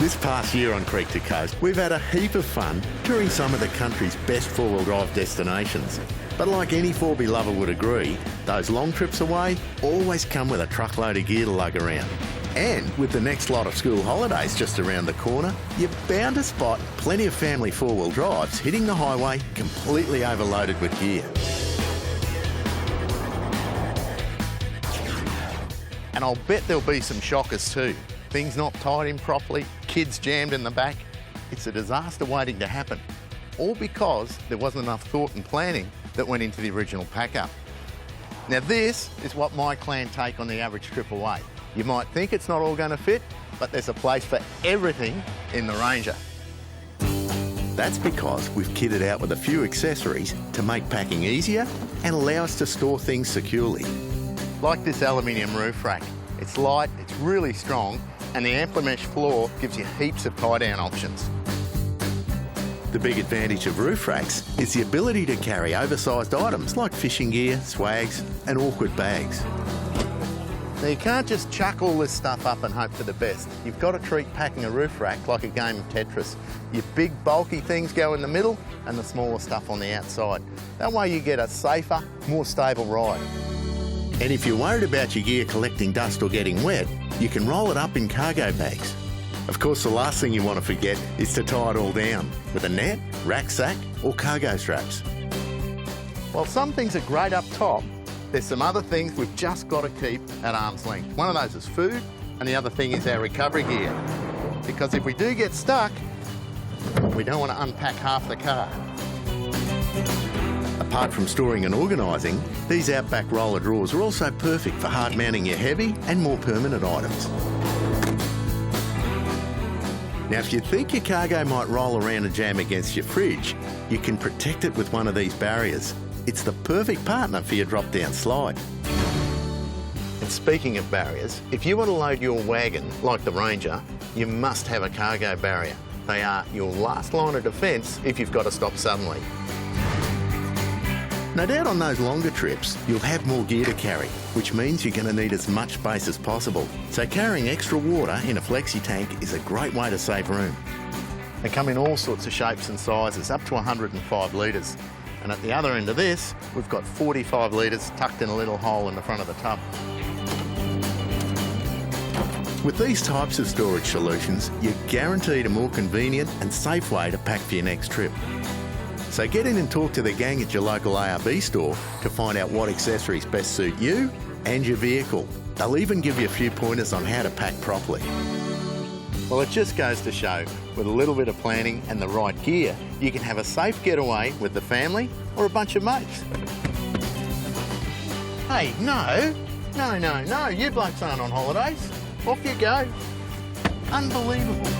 This past year on Creek to Coast, we've had a heap of fun touring some of the country's best four-wheel drive destinations. But like any 4B lover would agree, those long trips away always come with a truckload of gear to lug around. And with the next lot of school holidays just around the corner, you're bound to spot plenty of family four-wheel drives hitting the highway completely overloaded with gear. And I'll bet there'll be some shockers too. Things not tied in properly, kids jammed in the back. It's a disaster waiting to happen. All because there wasn't enough thought and planning that went into the original pack-up. Now this is what my clan take on the average trip away. You might think it's not all going to fit, but there's a place for everything in the Ranger. That's because we've kitted out with a few accessories to make packing easier and allow us to store things securely. Like this aluminium roof rack. It's light, it's really strong, and the Amplimesh floor gives you heaps of tie-down options. The big advantage of roof racks is the ability to carry oversized items like fishing gear, swags, and awkward bags. Now you can't just chuck all this stuff up and hope for the best. You've got to treat packing a roof rack like a game of Tetris. Your big bulky things go in the middle and the smaller stuff on the outside. That way you get a safer, more stable ride. And if you're worried about your gear collecting dust or getting wet, you can roll it up in cargo bags. Of course, the last thing you want to forget is to tie it all down with a net, rucksack or cargo straps. While some things are great up top, there's some other things we've just got to keep at arm's length. One of those is food, and the other thing is our recovery gear. Because if we do get stuck, we don't want to unpack half the car. Apart from storing and organising, these Outback roller drawers are also perfect for hard mounting your heavy and more permanent items. Now, if you think your cargo might roll around and jam against your fridge, you can protect it with one of these barriers. It's the perfect partner for your drop-down slide. And speaking of barriers, if you want to load your wagon like the Ranger, you must have a cargo barrier. They are your last line of defence if you've got to stop suddenly. No doubt on those longer trips, you'll have more gear to carry, which means you're going to need as much space as possible. So carrying extra water in a flexi tank is a great way to save room. They come in all sorts of shapes and sizes, up to 105 litres. And at the other end of this, we've got 45 litres tucked in a little hole in the front of the tub. With these types of storage solutions, you're guaranteed a more convenient and safe way to pack for your next trip. So get in and talk to the gang at your local ARB store to find out what accessories best suit you and your vehicle. They'll even give you a few pointers on how to pack properly. Well, it just goes to show, with a little bit of planning and the right gear, you can have a safe getaway with the family or a bunch of mates. Hey, no, you blokes aren't on holidays. Off you go. Unbelievable.